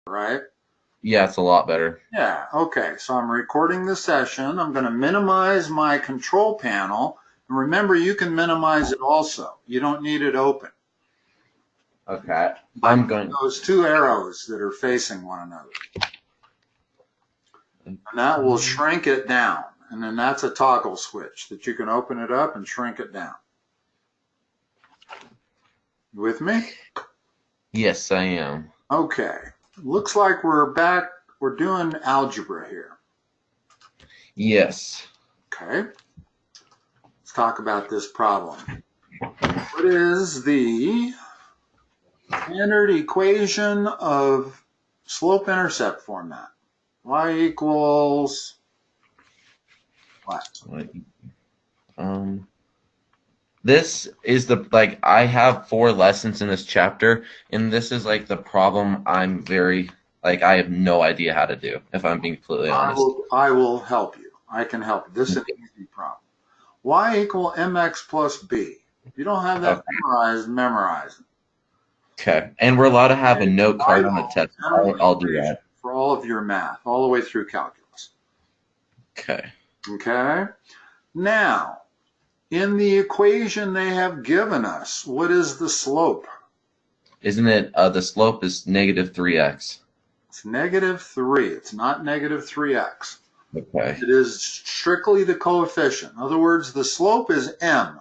right? Yeah, it's a lot better. Yeah, okay. So I'm recording the session. I'm going to minimize my control panel. And remember, you can minimize it also. You don't need it open. Okay. By I'm going. those two arrows that are facing one another. And that will shrink it down. And then that's a toggle switch that you can open it up and shrink it down. You with me? Yes, I am. Okay. Looks like we're back. We're doing algebra here. Yes. Okay. Let's talk about this problem. What is the standard equation of slope-intercept format? Y equals what? Um, this is the like I have 4 lessons in this chapter, and this is like the problem I'm very like I have no idea how to do, if I'm being completely honest. I will help you. I can help you. This is an easy problem. Y equal mx plus b. If you don't have that Okay. memorized, memorize it. Okay. And we're allowed to have a It's note card on the vital test. general I'll do equation that. for all of your math, all the way through calculus. Okay. Okay? Now, in the equation they have given us, what is the slope? Isn't it the slope is negative 3x? It's -3. It's not -3x. Okay. It is strictly the coefficient. In other words, the slope is m.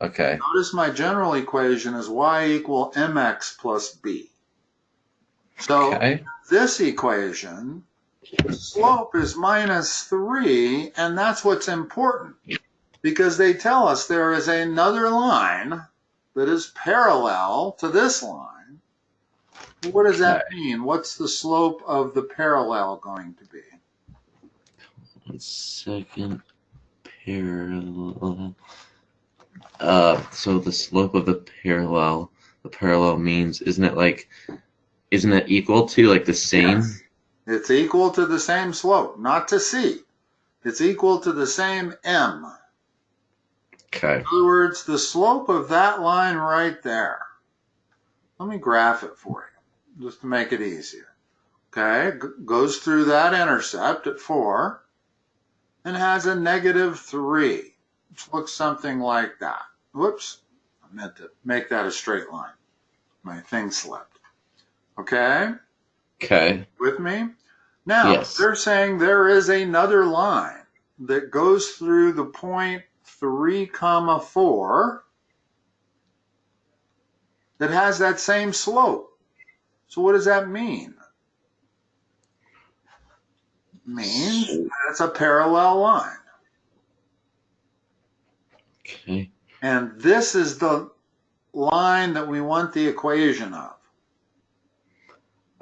Okay. Notice my general equation is y equal mx plus b. So Okay. this equation, the slope is -3, and that's what's important because they tell us there is another line that is parallel to this line. What does Okay. that mean? What's the slope of the parallel going to be? 1 second. Parallel. So the slope of the parallel means, isn't it equal to like the same? Yes. It's equal to the same slope, not to c. It's equal to the same m. Okay. In other words, the slope of that line right there. Let me graph it for you, just to make it easier. Okay, goes through that intercept at 4 and has a -3, which looks something like that. Whoops, I meant to make that a straight line. My thing slipped. Okay, Okay. with me? Now, Yes. they're saying there is another line that goes through the point 3, 4 that has that same slope. So what does that mean? It means So, that's a parallel line. okay. And this is the line that we want the equation of.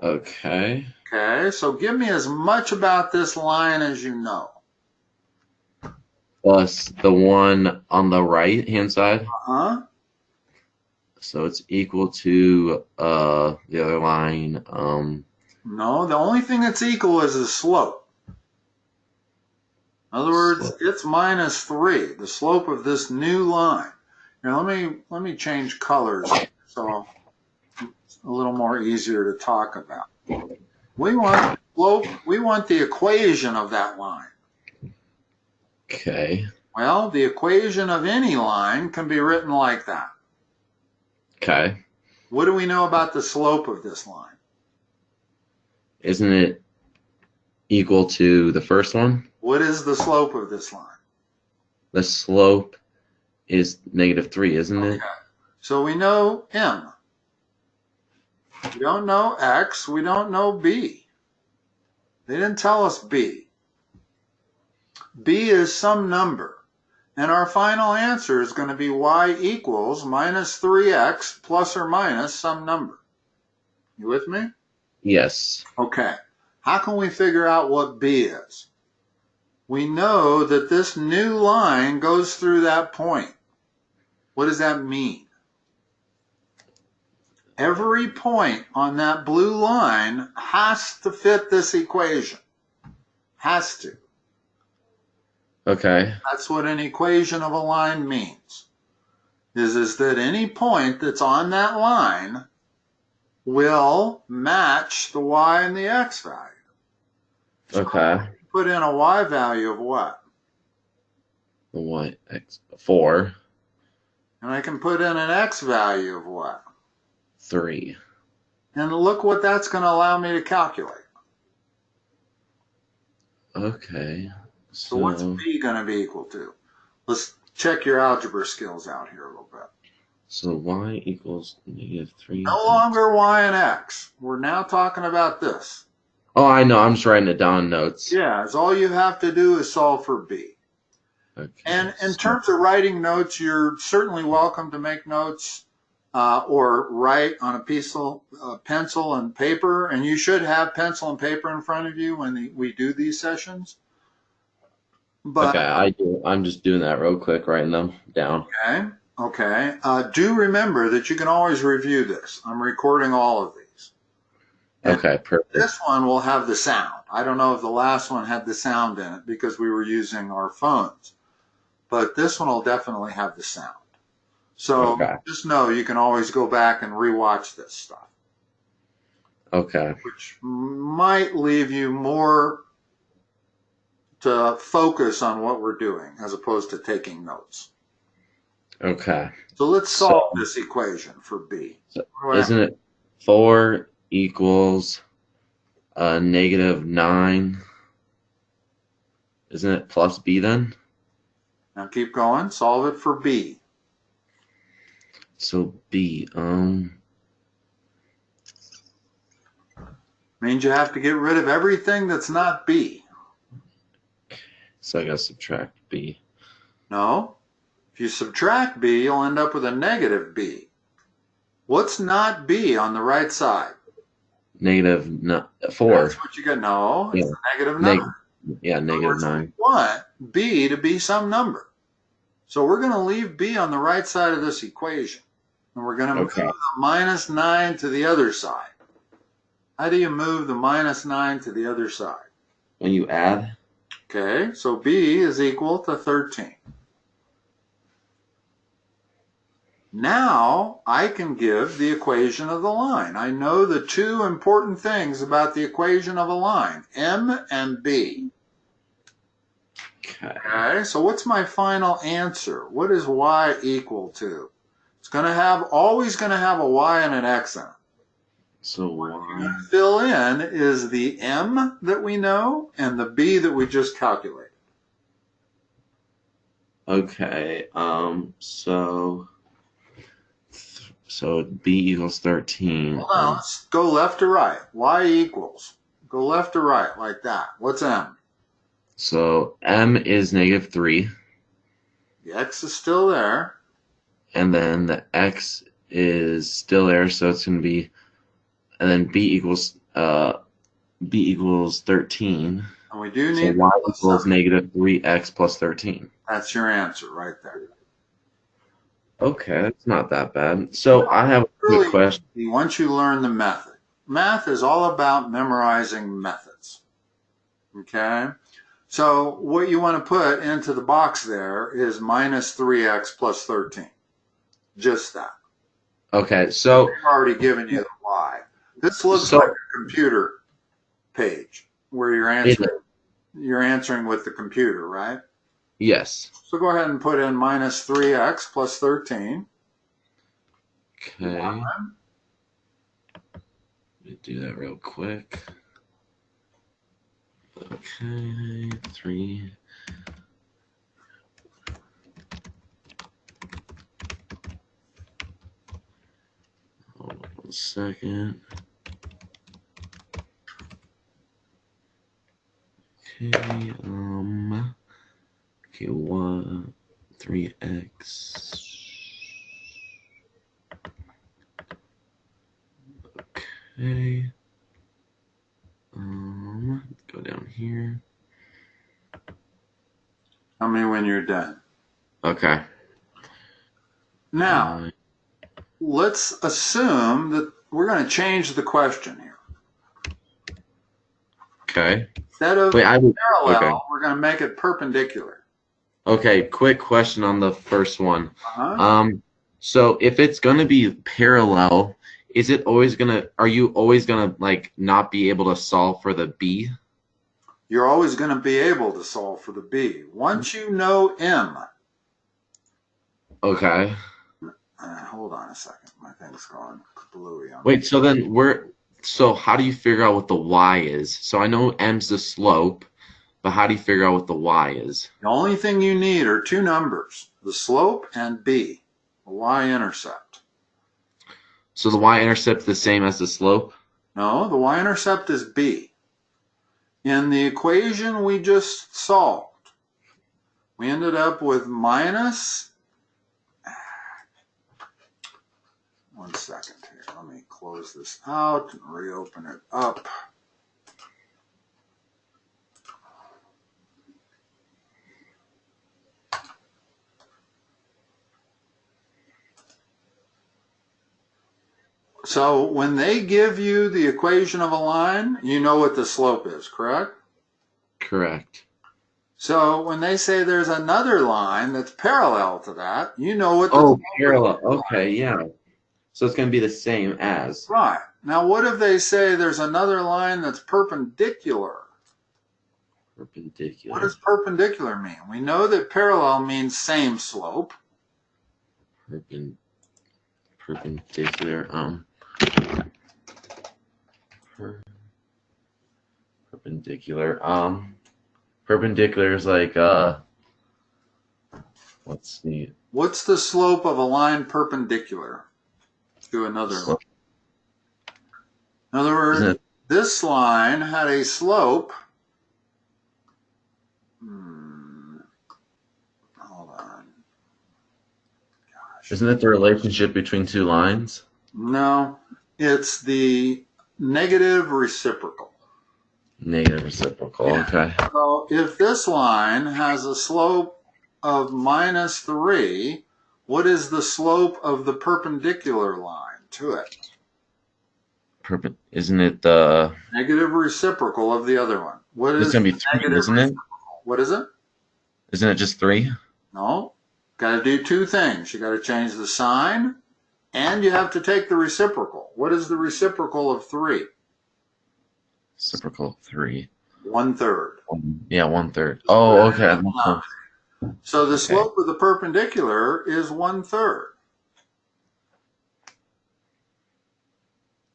Okay. Okay, so give me as much about this line as you know. Plus the one on the right hand side. Uh-huh. So it's equal to the other line. No, the only thing that's equal is the slope. In other words, Slope. it's -3, the slope of this new line. Now let me change colors so it's a little more easier to talk about. We want slope, we want the equation of that line. Okay. Well, the equation of any line can be written like that. Okay. What do we know about the slope of this line? Isn't it equal to the first one? What is the slope of this line? The slope is -3, isn't Okay. it? So we know m. We don't know x. We don't know b. They didn't tell us b. B is some number. And our final answer is going to be y equals -3x plus or minus some number. You with me? Yes. Okay. How can we figure out what b is? We know that this new line goes through that point. What does that mean? Every point on that blue line has to fit this equation. Has to. Okay. That's what an equation of a line means. Is that any point that's on that line will match the y and the x value. So Okay. put in a y value of what? The y x 4. And I can put in an x value of what? 3. And look what that's going to allow me to calculate. Okay. So what's b going to be equal to? Let's check your algebra skills out here a little bit. So y equals -3. No longer y and x. We're now talking about this. Oh, I know. I'm just writing it down in notes. Yeah, it's all you have to do is solve for b. Okay. And in terms of writing notes, you're certainly welcome to make notes or write on a piece of pencil and paper. And you should have pencil and paper in front of you when we do these sessions. But, okay, I do. I'm just doing that real quick, writing them down. Okay. Do remember that you can always review this. I'm recording all of these. And okay, perfect. this one will have the sound. I don't know if the last one had the sound in it because we were using our phones. But this one will definitely have the sound. So just know you can always go back and rewatch this stuff. Okay. Which might leave you more to focus on what we're doing as opposed to taking notes. Okay. So let's solve this equation for b. So isn't it 4 equals -9? Isn't it plus b then? Now keep going. Solve it for b. So b, means you have to get rid of everything that's not b. So I gotta subtract b. No. If you subtract b, you'll end up with a negative b. What's not b on the right side? -4. That's what you got. No, it's a negative number. Yeah, -9. We want b to be some number. So we're going to leave b on the right side of this equation. And we're going to move the -9 to the other side. How do you move the -9 to the other side? When you add? Okay, so b is equal to 13. Now I can give the equation of the line. I know the two important things about the equation of a line, m and b. Okay, so what's my final answer? What is y equal to? It's always going to have a y and an x in it. So what you're going to fill in is the m that we know and the b that we just calculated. Okay, so b equals 13. Hold on, let's go left to right. Y equals. Go left to right like that. What's m? So m is -3. The x is still there. And then the x is still there, so it's going to be, and then b equals 13. And we do need. So y equals -3x plus 13. That's your answer right there. Okay, that's not that bad. So I have a quick question. Once you learn the method, math is all about memorizing methods. Okay? So what you want to put into the box there is -3x plus 13. Just that. Okay, so I've already given you the y. This looks like a computer page where you're answering with the computer, right? Yes. So go ahead and put in -3x plus 13. Okay. Let me do that real quick. Okay, 3. Hold on 1 second. Okay, okay, 3x. Okay. Go down here. Tell me when you're done. Okay. Now, let's assume that we're going to change the question here. Okay. Instead of parallel, we're going to make it perpendicular. Okay, quick question on the first one. So if it's going to be parallel, is it always gonna? Are you always gonna like not be able to solve for the b? You're always going to be able to solve for the b. Once you know m. Okay. Hold on a second. My thing's gone bluey on me. Wait. So how do you figure out what the y is? So I know m's the slope, but how do you figure out what the y is? The only thing you need are two numbers, the slope and b, the y-intercept. So the y-intercept is the same as the slope? No, the y-intercept is b. In the equation we just solved, we ended up with minus, one second here, let me close this out and reopen it up. So when they give you the equation of a line, you know what the slope is, correct? Correct. So when they say there's another line that's parallel to that, you know what the slope parallel. of the line. Okay, yeah. So it's going to be the same as. Right. Now what if they say there's another line that's perpendicular? Perpendicular. What does perpendicular mean? We know that parallel means same slope. Perpendicular. Perpendicular. Perpendicular is like let's see. What's the slope of a line perpendicular to another line? In other words, this line had a slope. Hold on. Gosh. Isn't it the relationship between two lines? No, it's the negative reciprocal. Negative reciprocal, okay. So if this line has a slope of minus 3, what is the slope of the perpendicular line to it? Isn't it the negative reciprocal of the other one? What is it's gonna be 3, isn't it? What is it? Isn't it just 3? No. Got to do two things. You got to change the sign, and you have to take the reciprocal. What is the reciprocal of 3? Reciprocal 3. 1/3. Yeah, 1/3. Oh, okay. So the slope of the perpendicular is 1/3.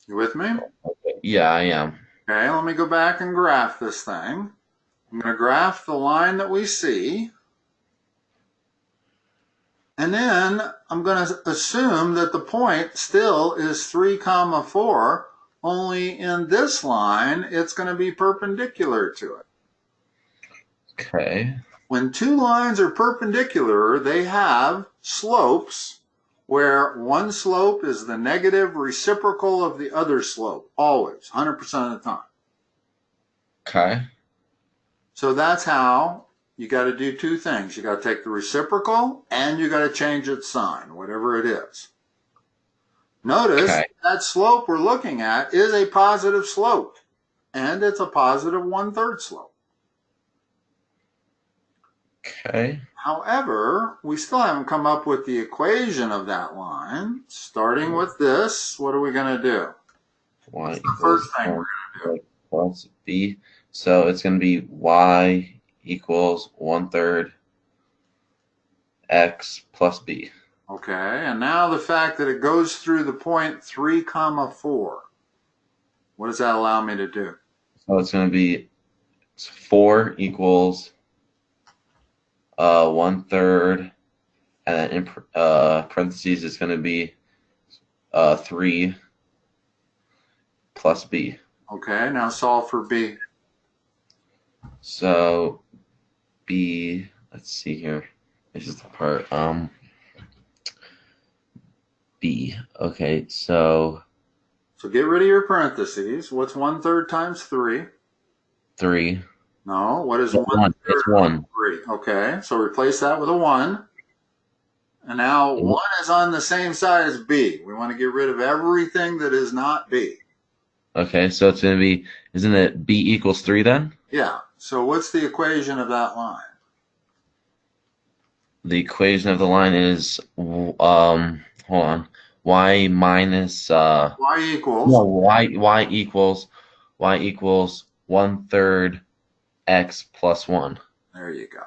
You with me? Yeah, I am. Okay, let me go back and graph this thing. I'm going to graph the line that we see. And then I'm going to assume that the point still is 3, 4, only in this line, it's going to be perpendicular to it. Okay. When two lines are perpendicular, they have slopes where one slope is the negative reciprocal of the other slope, always, 100% of the time. Okay. So that's how you got to do two things. You got to take the reciprocal and you got to change its sign, whatever it is. Notice that slope we're looking at is a positive slope, and it's a positive 1/3 slope. Okay. However, we still haven't come up with the equation of that line. Starting with this, what are we going to do? Y the first thing we're going to do? Plus b. So it's going to be y equals 1/3 x plus b. Okay, and now the fact that it goes through the point 3, 4. What does that allow me to do? So it's going to be 4 equals 1/3, and then in parentheses it's going to be 3 plus b. Okay, now solve for b. So b, let's see here. This is the part. B. Okay, so get rid of your parentheses. What's 1/3 times 3? 3. No, what is 1? It's 1. 3. Okay, so replace that with a 1. And now 1 is on the same side as b. We want to get rid of everything that is not b. Okay, so it's going to be, isn't it b equals 3 then? Yeah, so what's the equation of that line? The equation of the line is, hold on, y minus Y equals. no y equals 1/3 x plus 1. There you go.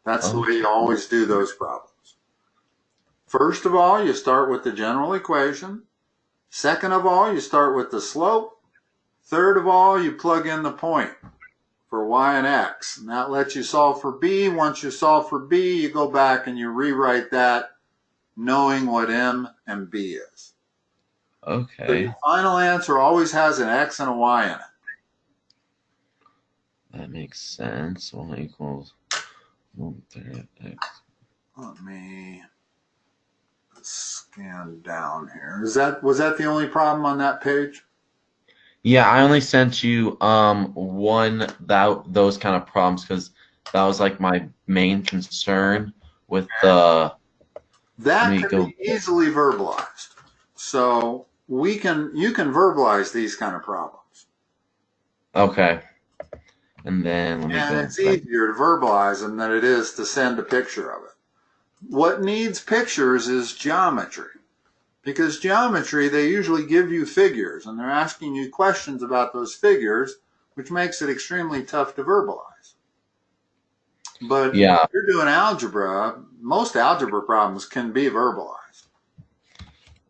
That's the way Okay. you always do those problems. First of all, you start with the general equation. Second of all, you start with the slope. Third of all, you plug in the point for y and x, and that lets you solve for b. Once you solve for b, you go back and you rewrite that knowing what m and b is. So Okay. your final answer always has an x and a y in it. That makes sense. Y equals 1/3 x. Let me scan down here. Was that the only problem on that page? Yeah, I only sent you those kind of problems because that was like my main concern with the. Let That me can go. be easily verbalized. So you can verbalize these kind of problems. Okay. And then let me And go it's back. easier to verbalize them than it is to send a picture of it. What needs pictures is geometry. Because geometry, they usually give you figures, and they're asking you questions about those figures, which makes it extremely tough to verbalize. But Yeah. if you're doing algebra, most algebra problems can be verbalized.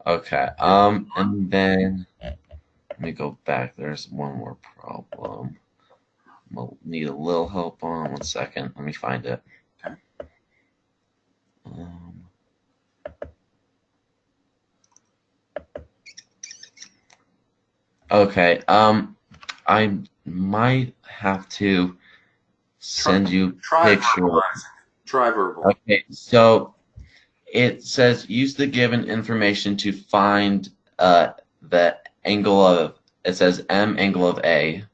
Okay. And then let me go back. There's one more problem. We'll need a little help on 1 second. Let me find it. Okay. Okay. I might have to send you Try picture. verbalizing. Try verbal. Okay. So it says use the given information to find the angle of. It says m angle of A.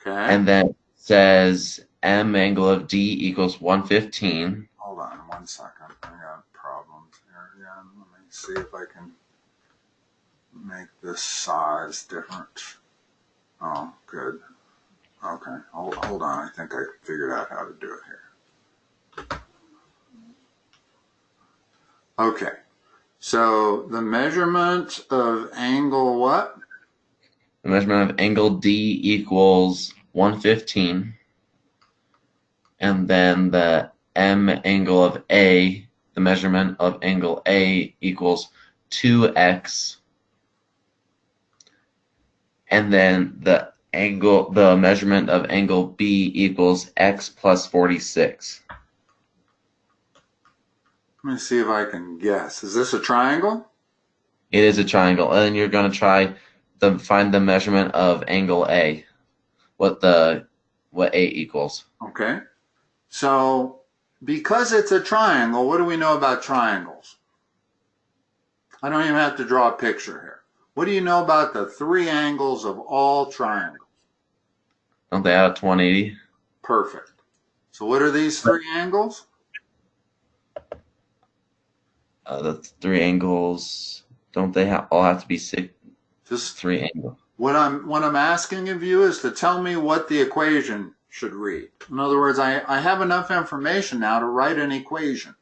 Okay. And then it says m angle of D equals 115. Hold on 1 second. I got problems here again. Let me see if I can make this size different. Oh, good. Okay. Hold on. I think I figured out how to do it here. Okay. So the measurement of angle what? The measurement of angle D equals 115. And then the m angle of A, the measurement of angle A equals 2x. And then the measurement of angle B equals x plus 46. Let me see if I can guess. Is this a triangle? It is a triangle, and then you're going to try to find the measurement of angle A, what A equals. Okay. So because it's a triangle, what do we know about triangles? I don't even have to draw a picture here. What do you know about the three angles of all triangles? Don't they add up to 180? Perfect. So what are these three angles? The three angles, don't they all have to be Just three angles? what I'm asking of you is to tell me what the equation should read. In other words, I have enough information now to write an equation.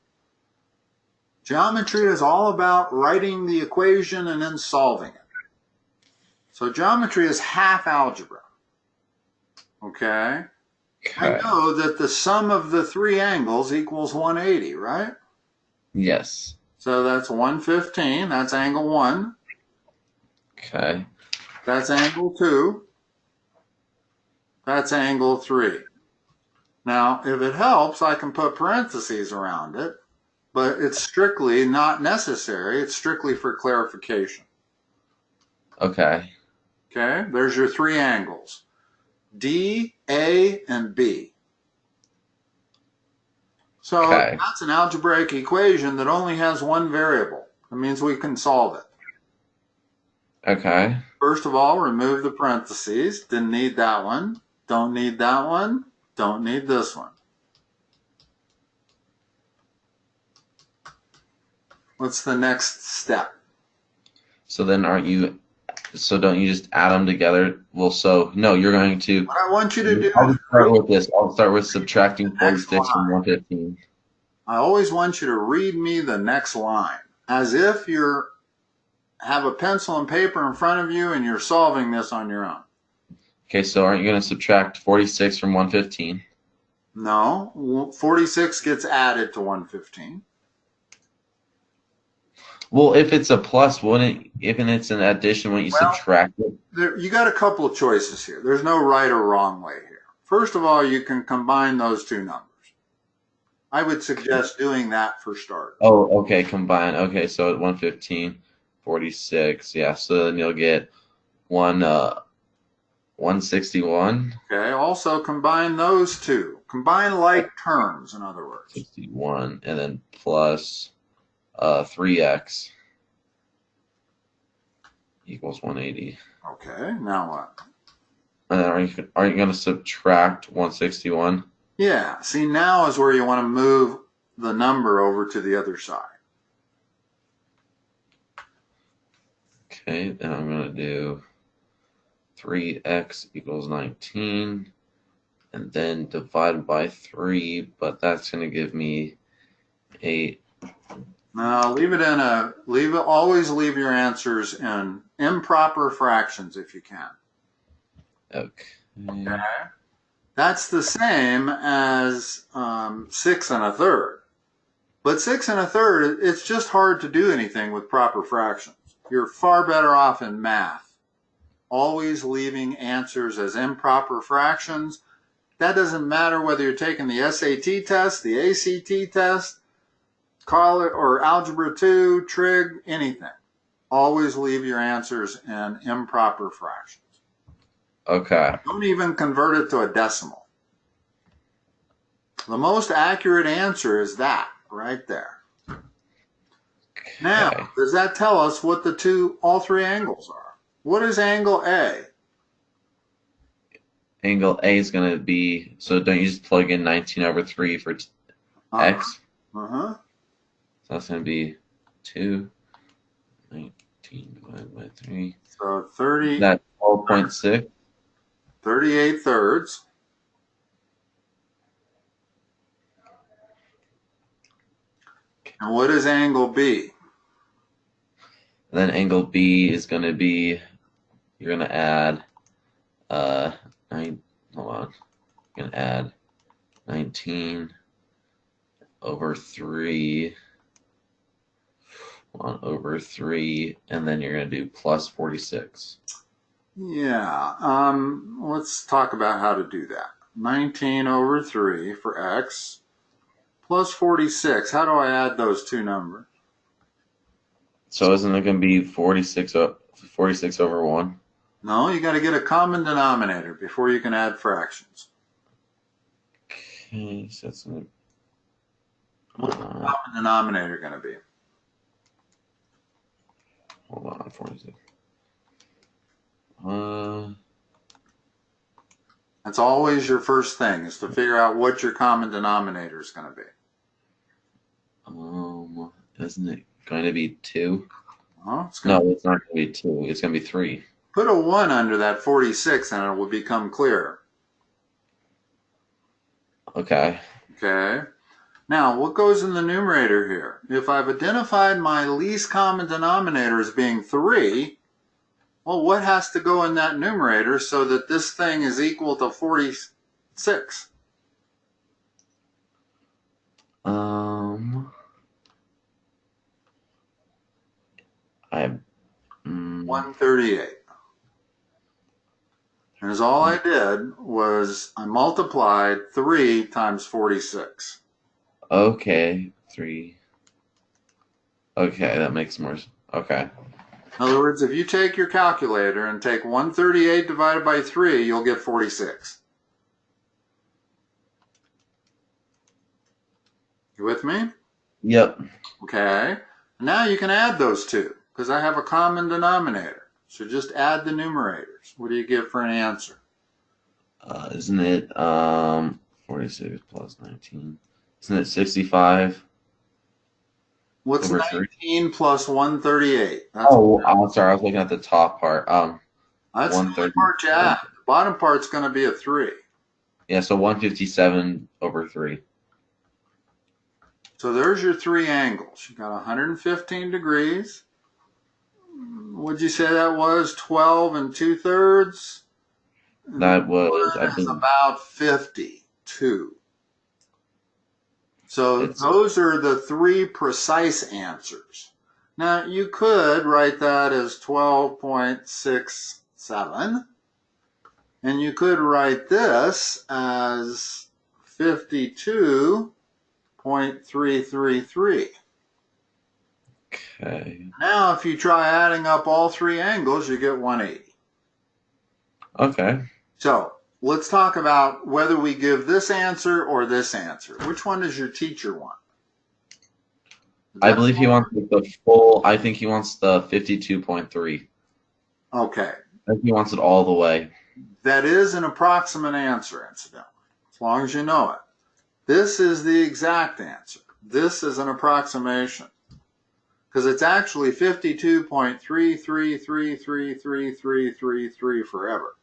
Geometry is all about writing the equation and then solving it. So geometry is half algebra. Okay? I know that the sum of the three angles equals 180, right? Yes. So that's 115. That's angle 1. Okay. That's angle 2. That's angle 3. Now, if it helps, I can put parentheses around it, but it's strictly not necessary. It's strictly for clarification. Okay. Okay, there's your three angles, D, A, and B. So that's an algebraic equation that only has one variable. That means we can solve it. Okay. First of all, remove the parentheses. Didn't need that one. Don't need that one. Don't need this one. What's the next step? So then don't you just add them together? Well, so no, you're going to. What I want you to do I'll is start with this. I'll start with subtracting 46 from 115. I always want you to read me the next line as if you're have a pencil and paper in front of you and you're solving this on your own. Okay, so aren't you going to subtract 46 from 115? No, 46 gets added to 115. Well, if it's a plus, if it's an addition, wouldn't you subtract it? You got a couple of choices here. There's no right or wrong way here. First of all, you can combine those two numbers. I would suggest doing that for starters. Oh, okay, combine. Okay, so at 115, 46, yeah, so then you'll get 161. Okay, also combine those two. Combine like terms, in other words. 61, and then plus 3x equals 180. Okay, now what? And then are you going to subtract 161? Yeah, see, now is where you want to move the number over to the other side. Okay, then I'm going to do 3x equals 19, and then divide by 3, but that's going to give me 8. Now, always leave your answers in improper fractions if you can. Okay. That's the same as 6 1/3. But 6 1/3, it's just hard to do anything with proper fractions. You're far better off in math. Always leaving answers as improper fractions. That doesn't matter whether you're taking the SAT test, the ACT test, or Algebra 2, trig, anything. Always leave your answers in improper fractions. Okay. Don't even convert it to a decimal. The most accurate answer is that right there. Okay. Now, does that tell us what all three angles are? What is angle A? Angle A is going to be, so don't you just plug in 19 over 3 for x? Uh-huh. So that's going to be 2, 19 divided by 3. So 30. That's 12.6. 38 thirds. And what is angle B? And then angle B is going to be, you're going to add, hold on, you're going to add 19 over 3, 1 over 3, and then you're going to do plus 46. Yeah, let's talk about how to do that. 19 over 3 for x plus 46. How do I add those two numbers? So isn't it going to be 46 over 1? No, you got to get a common denominator before you can add fractions. Okay, so that's going to... What's the common denominator going to be? Hold on, 46. That's always your first thing, is to figure out what your common denominator is going to be. Isn't it going to be 2? No, it's not going to be 2. It's going to be 3. Put a 1 under that 46 and it will become clearer. Okay. Okay. Now, what goes in the numerator here? If I've identified my least common denominator as being 3, well, what has to go in that numerator so that this thing is equal to 46? 138. And all I did was I multiplied 3 times 46. Okay, 3. Okay, that makes more sense. Okay. In other words, if you take your calculator and take 138 divided by 3, you'll get 46. You with me? Yep. Okay. Now you can add those two because I have a common denominator. So just add the numerators. What do you get for an answer? Isn't it 46 plus 19? Isn't it 65? What's 19 plus 138? I'm sorry. I was looking at the top part. That's the part you add. The bottom part's going to be a 3. Yeah, so 157 over 3. So there's your 3 angles. You got 115 degrees, Would you say that was 12 2/3? That was, I Is think, about 52. So it's those are the three precise answers. Now you could write that as 12.67, and you could write this as 52.333. okay. Now if you try adding up all three angles, you get 180. Okay. So let's talk about whether we give this answer or this answer. Which one does your teacher want? I believe he wants the full, I think he wants the 52.3. Okay. I think he wants it all the way. That is an approximate answer, incidentally, as long as you know it. This is the exact answer. This is an approximation because it's actually 52.3333333 forever.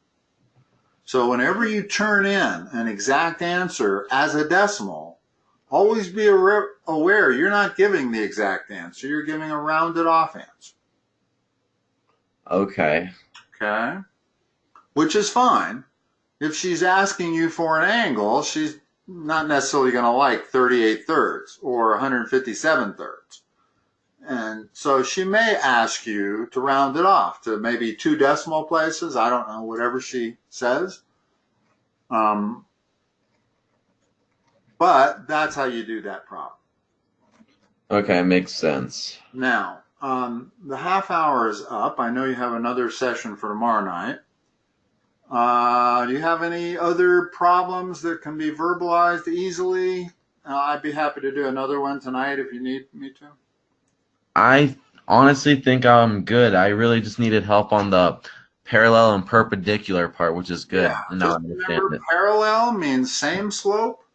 So whenever you turn in an exact answer as a decimal, always be aware you're not giving the exact answer. You're giving a rounded off answer. Okay. Okay? Which is fine. If she's asking you for an angle, she's not necessarily going to like 38/3 or 157/3. And so she may ask you to round it off to maybe 2 decimal places. I don't know, whatever she says. But that's how you do that problem. Okay, makes sense. Now, the half hour is up. I know you have another session for tomorrow night. Do you have any other problems that can be verbalized easily? I'd be happy to do another one tonight if you need me to. I honestly think I'm good. I really just needed help on the parallel and perpendicular part, which is good. Yeah, And now I just understand remember it. parallel means same slope.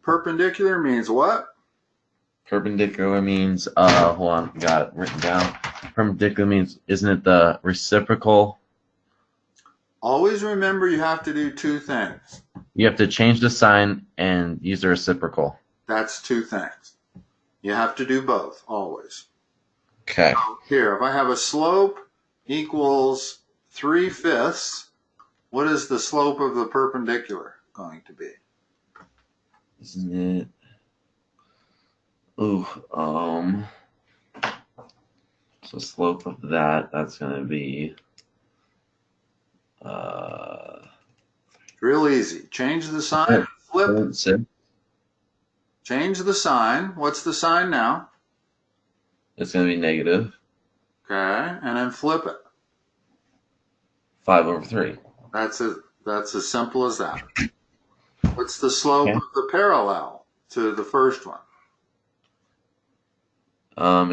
Perpendicular means what? Perpendicular means, hold on, got it written down. Perpendicular means, isn't it the reciprocal? Always remember you have to do two things. You have to change the sign and use the reciprocal. That's two things. You have to do both, always. Okay. Here, if I have a slope equals 3/5, what is the slope of the perpendicular going to be? Isn't it? Ooh, so slope of that's gonna be, Real easy. Change the sign, flip. 6. Change the sign. What's the sign now? It's gonna be negative Okay, and then flip it. 5/3. That's as simple as that. What's the slope Okay. of the parallel to the first one?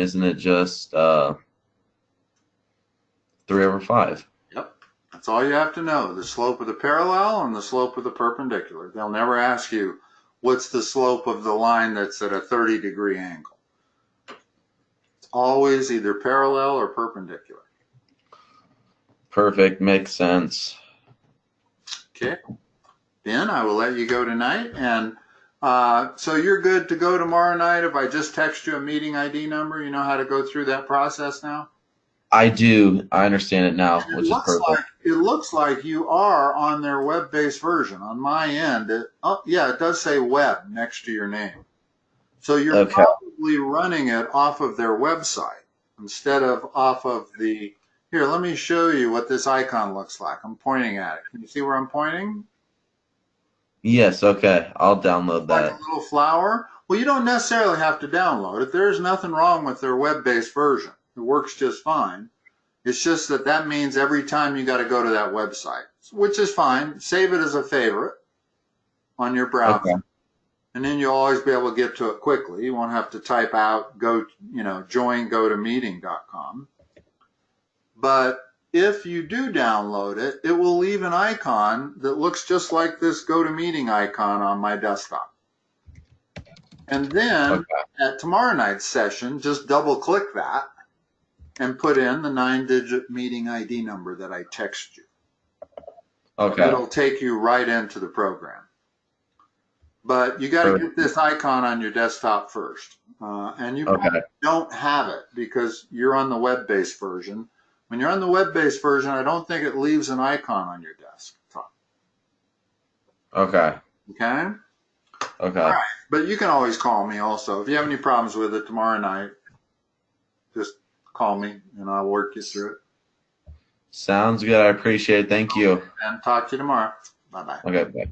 Isn't it just 3/5? Yep. That's all you have to know. The slope of the parallel and the slope of the perpendicular. They'll never ask you what's the slope of the line that's at a 30-degree angle. It's always either parallel or perpendicular. Perfect, makes sense. Okay. Ben, I will let you go tonight. And so you're good to go tomorrow night if I just text you a meeting ID number? You know how to go through that process now? I do. I understand it now, And which is perfect. it looks like you are on their web-based version. On my end, it does say web next to your name. So you're Okay. probably running it off of their website instead of off of the, here, let me show you what this icon looks like. I'm pointing at it. Can you see where I'm pointing? Yes, okay. I'll download Like that. a little flower. Well, you don't necessarily have to download it. There's nothing wrong with their web-based version. It works just fine. It's just that means every time you got to go to that website, which is fine. Save it as a favorite on your browser. Okay. And then you'll always be able to get to it quickly. You won't have to type out join gotomeeting.com. But if you do download it, it will leave an icon that looks just like this GoToMeeting icon on my desktop. And then at tomorrow night's session, just double click that and put in the 9-digit meeting ID number that I text you. Okay. It'll take you right into the program. But you got to Or- get this icon on your desktop first. And you Okay. don't have it because you're on the web-based version. When you're on the web-based version, I don't think it leaves an icon on your desktop. Okay. Okay? Okay. All right. But you can always call me also. If you have any problems with it tomorrow night, just call me and I'll work you through it. Sounds good. I appreciate it. Thank you. And talk to you tomorrow. Bye-bye. Okay. Bye.